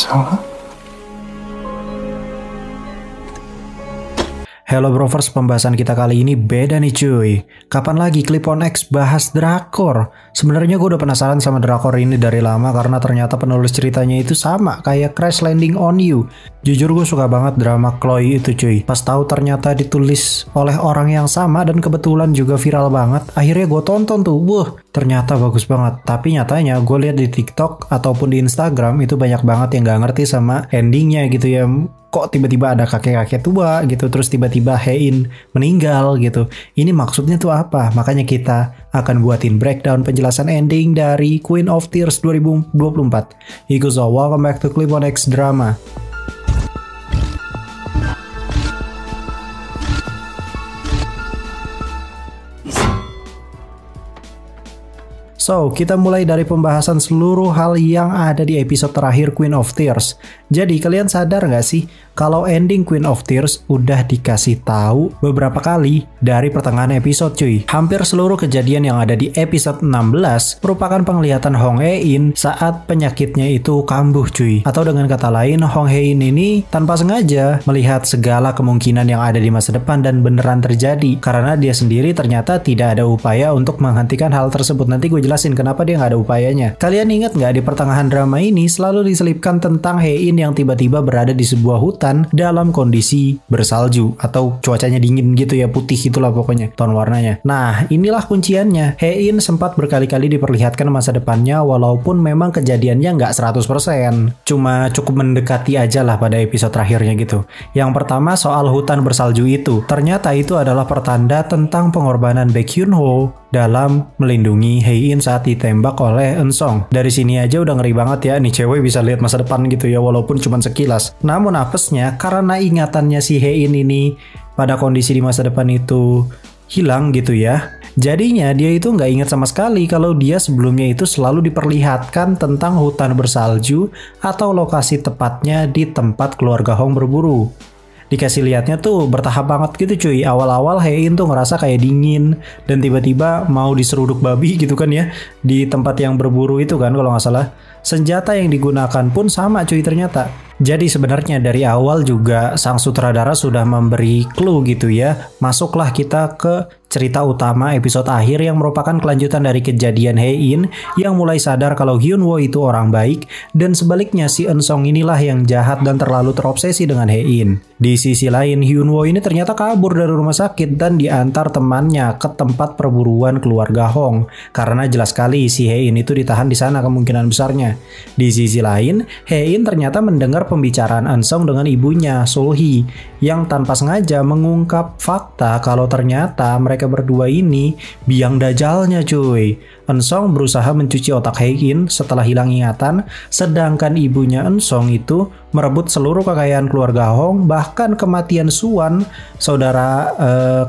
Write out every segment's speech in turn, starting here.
salah. Hello Brovers, pembahasan kita kali ini beda nih cuy. Kapan lagi Clip on X bahas drakor? Sebenarnya gue udah penasaran sama drakor ini dari lama karena ternyata penulis ceritanya itu sama kayak Crash Landing on You. Jujur gue suka banget drama Chloe itu cuy. Pas tahu ternyata ditulis oleh orang yang sama dan kebetulan juga viral banget, akhirnya gue tonton tuh. Wah, ternyata bagus banget. Tapi nyatanya gue lihat di TikTok ataupun di Instagram itu banyak banget yang gak ngerti sama endingnya gitu ya. Kok tiba-tiba ada kakek-kakek tua gitu, terus tiba-tiba Hein meninggal gitu. Ini maksudnya tuh apa? Makanya kita akan buatin breakdown penjelasan ending dari Queen of Tears 2024. So, welcome back to Clip on X Drama. So, kita mulai dari pembahasan seluruh hal yang ada di episode terakhir Queen of Tears. Jadi, kalian sadar nggak sih kalau ending Queen of Tears udah dikasih tahu beberapa kali dari pertengahan episode cuy. Hampir seluruh kejadian yang ada di episode 16 merupakan penglihatan Hong Hae-in saat penyakitnya itu kambuh cuy. Atau dengan kata lain, Hong Hae-in ini tanpa sengaja melihat segala kemungkinan yang ada di masa depan dan beneran terjadi. Karena dia sendiri ternyata tidak ada upaya untuk menghentikan hal tersebut. Nanti gue jelasin kenapa dia nggak ada upayanya. Kalian ingat nggak di pertengahan drama ini selalu diselipkan tentang Hae-in yang tiba-tiba berada di sebuah hutan dalam kondisi bersalju atau cuacanya dingin gitu ya, putih itulah pokoknya tone warnanya. Nah, inilah kunciannya. Hae-in sempat berkali-kali diperlihatkan masa depannya walaupun memang kejadiannya nggak 100%. Cuma cukup mendekati aja lah pada episode terakhirnya gitu. Yang pertama soal hutan bersalju itu. Ternyata itu adalah pertanda tentang pengorbanan Baek Hyun-ho dalam melindungi Hae-in saat ditembak oleh Eun-sung. Dari sini aja udah ngeri banget ya, nih cewek bisa lihat masa depan gitu ya walaupun cuma sekilas. Namun apesnya karena ingatannya si Hae-in ini pada kondisi di masa depan itu hilang gitu ya. Jadinya dia itu nggak ingat sama sekali kalau dia sebelumnya itu selalu diperlihatkan tentang hutan bersalju atau lokasi tepatnya di tempat keluarga Hong berburu. Dikasih lihatnya tuh bertahap banget gitu cuy. Awal-awal Hae-in tuh ngerasa kayak dingin dan tiba-tiba mau diseruduk babi gitu kan ya di tempat yang berburu itu kan kalau nggak salah. Senjata yang digunakan pun sama cuy ternyata. Jadi sebenarnya dari awal juga sang sutradara sudah memberi clue gitu ya. Masuklah kita ke cerita utama episode akhir yang merupakan kelanjutan dari kejadian Hae-in yang mulai sadar kalau Hyun-woo itu orang baik dan sebaliknya si Eun-sung inilah yang jahat dan terlalu terobsesi dengan Hae-in. Di sisi lain Hyun-woo ini ternyata kabur dari rumah sakit dan diantar temannya ke tempat perburuan keluarga Hong karena jelas sekali si Hae-in itu ditahan di sana kemungkinan besarnya. Di sisi lain Hae-in ternyata mendengar pembicaraan Eun-sung dengan ibunya Sol-hee yang tanpa sengaja mengungkap fakta kalau ternyata mereka berdua ini biang dajalnya cuy. Eun-sung berusaha mencuci otak Hae-in setelah hilang ingatan, sedangkan ibunya Eun-sung itu merebut seluruh kekayaan keluarga Hong, bahkan kematian Suwan, saudara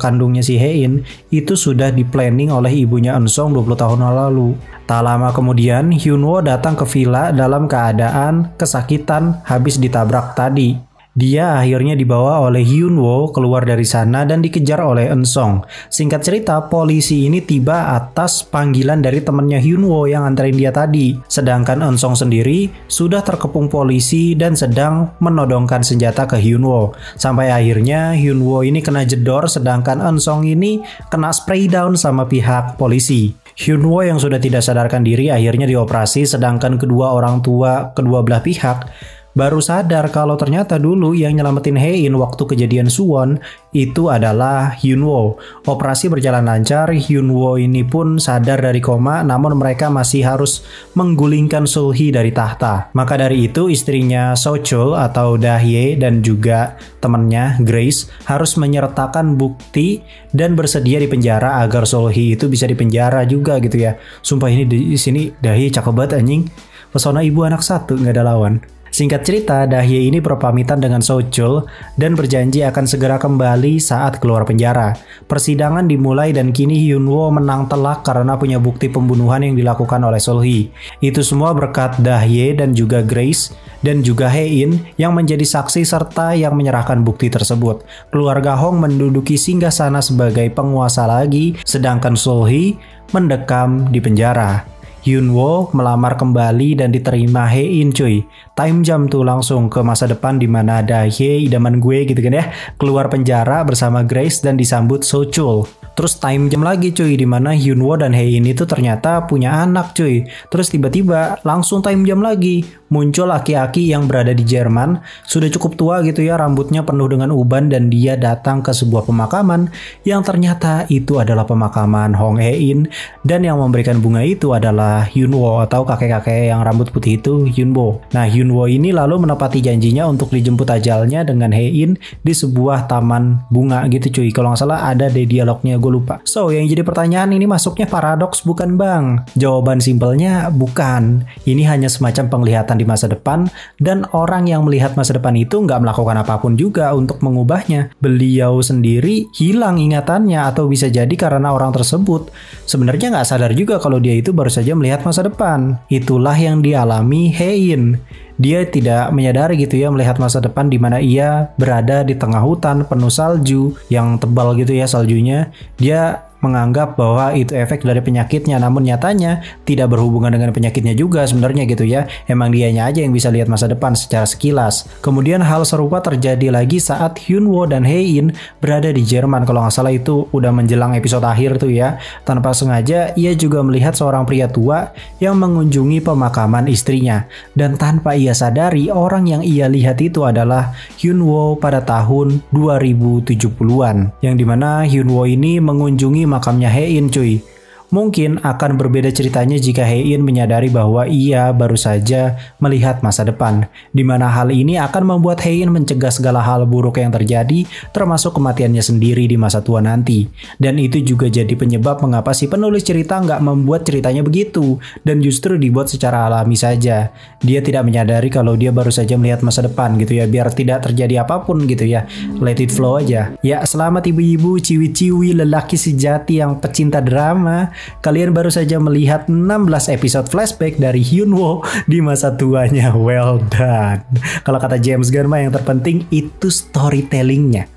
kandungnya si Hae-in, itu sudah di-planning oleh ibunya Eun-sung 20 tahun lalu. Tak lama kemudian, Hyun-woo datang ke villa dalam keadaan kesakitan habis ditabrak tadi. Dia akhirnya dibawa oleh Hyun-woo keluar dari sana dan dikejar oleh Eun-sung. Singkat cerita, polisi ini tiba atas panggilan dari temannya Hyun-woo yang anterin dia tadi. Sedangkan Eun-sung sendiri sudah terkepung polisi dan sedang menodongkan senjata ke Hyun-woo. Sampai akhirnya Hyun-woo ini kena jedor sedangkan Eun-sung ini kena spray down sama pihak polisi. Hyun-woo yang sudah tidak sadarkan diri akhirnya dioperasi sedangkan kedua orang tua kedua belah pihak baru sadar kalau ternyata dulu yang nyelamatin Hae-in waktu kejadian Suwon itu adalah Hyun-woo. Operasi berjalan lancar, Hyun-woo ini pun sadar dari koma, namun mereka masih harus menggulingkan Sol-hee dari tahta. Maka dari itu istrinya So-chul atau Da-hye dan juga temannya Grace harus menyertakan bukti dan bersedia di penjara agar Sol-hee itu bisa dipenjara juga gitu ya. Sumpah ini di sini Da-hye cakep banget anjing. Pesona ibu anak satu nggak ada lawan. Singkat cerita, Da-hye ini berpamitan dengan So-chul dan berjanji akan segera kembali saat keluar penjara. Persidangan dimulai dan kini Hyun-woo menang telak karena punya bukti pembunuhan yang dilakukan oleh Sol-hee. Itu semua berkat Da-hye dan juga Grace dan juga Hae-in yang menjadi saksi serta yang menyerahkan bukti tersebut. Keluarga Hong menduduki singgasana sebagai penguasa lagi, sedangkan Sol-hee mendekam di penjara. Hyunwoo melamar kembali dan diterima Hae-in cuy. Time jump tuh langsung ke masa depan di mana ada Hae, idaman gue gitu kan ya, keluar penjara bersama Grace dan disambut So-chul. Terus time jump lagi cuy, di mana Hyunwoo dan Hae-in itu ternyata punya anak cuy. Terus tiba-tiba langsung time jump lagi, muncul aki-aki yang berada di Jerman, sudah cukup tua gitu ya, rambutnya penuh dengan uban dan dia datang ke sebuah pemakaman yang ternyata itu adalah pemakaman Hong Hae-in dan yang memberikan bunga itu adalah Hyunwoo atau kakek-kakek yang rambut putih itu Hyunwoo. Nah, Hyunwoo ini lalu menepati janjinya untuk dijemput ajalnya dengan Hae-in di sebuah taman bunga gitu cuy. Kalau nggak salah ada di dialognya, gue lupa. So, yang jadi pertanyaan, ini masuknya paradoks bukan bang? Jawaban simpelnya bukan. Ini hanya semacam penglihatan di masa depan dan orang yang melihat masa depan itu nggak melakukan apapun juga untuk mengubahnya. Beliau sendiri hilang ingatannya atau bisa jadi karena orang tersebut sebenarnya nggak sadar juga kalau dia itu baru saja melihat masa depan. Itulah yang dialami Hae-in. Dia tidak menyadari gitu ya melihat masa depan di mana ia berada di tengah hutan penuh salju yang tebal gitu ya saljunya. Dia menganggap bahwa itu efek dari penyakitnya, namun nyatanya tidak berhubungan dengan penyakitnya juga sebenarnya gitu ya. Emang dianya aja yang bisa lihat masa depan secara sekilas. Kemudian hal serupa terjadi lagi saat Hyunwoo dan Hae-in berada di Jerman. Kalau nggak salah itu udah menjelang episode akhir tuh ya. Tanpa sengaja ia juga melihat seorang pria tua yang mengunjungi pemakaman istrinya. Dan tanpa ia sadari, orang yang ia lihat itu adalah Hyunwoo pada tahun 2070-an. Yang dimana Hyunwoo ini mengunjungi makamnya Hae-in cuy. Mungkin akan berbeda ceritanya jika Hae-in menyadari bahwa ia baru saja melihat masa depan, di mana hal ini akan membuat Hae-in mencegah segala hal buruk yang terjadi, termasuk kematiannya sendiri di masa tua nanti. Dan itu juga jadi penyebab mengapa si penulis cerita nggak membuat ceritanya begitu, dan justru dibuat secara alami saja. Dia tidak menyadari kalau dia baru saja melihat masa depan gitu ya, biar tidak terjadi apapun gitu ya. Let it flow aja. Ya, selamat ibu-ibu, ciwi-ciwi, lelaki sejati yang pecinta drama. Kalian baru saja melihat 16 episode flashback dari Hyunwoo di masa tuanya. Well done. Kalau kata James Gunn mah yang terpenting itu storytellingnya.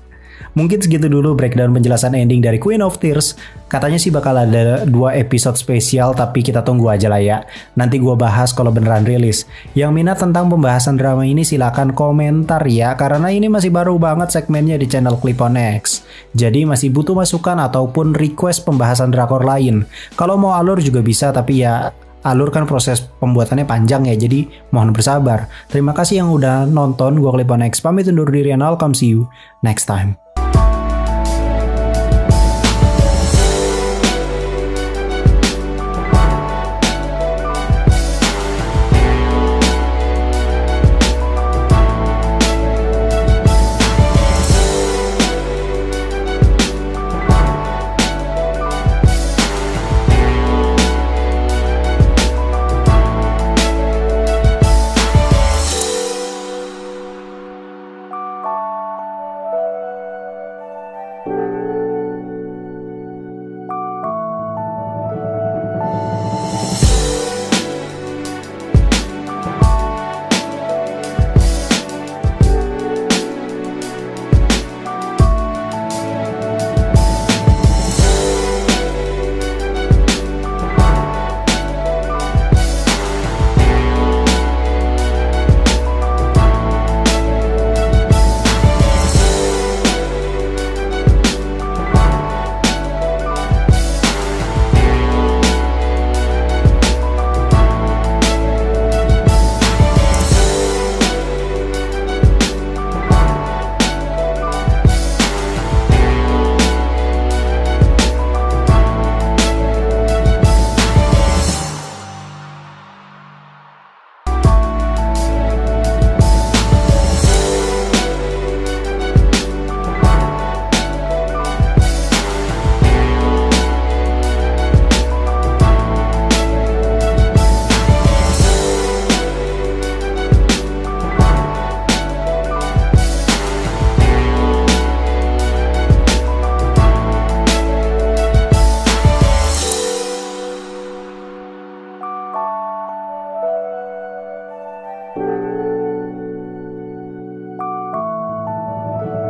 Mungkin segitu dulu breakdown penjelasan ending dari Queen of Tears. Katanya sih bakal ada 2 episode spesial, tapi kita tunggu aja lah ya. Nanti gua bahas kalau beneran rilis. Yang minat tentang pembahasan drama ini silakan komentar ya, karena ini masih baru banget segmennya di channel Clip on X. Jadi masih butuh masukan ataupun request pembahasan drakor lain. Kalau mau alur juga bisa, tapi ya alur kan proses pembuatannya panjang ya, jadi mohon bersabar. Terima kasih yang udah nonton. Gua Clip on X pamit undur diri and I'll come see you next time.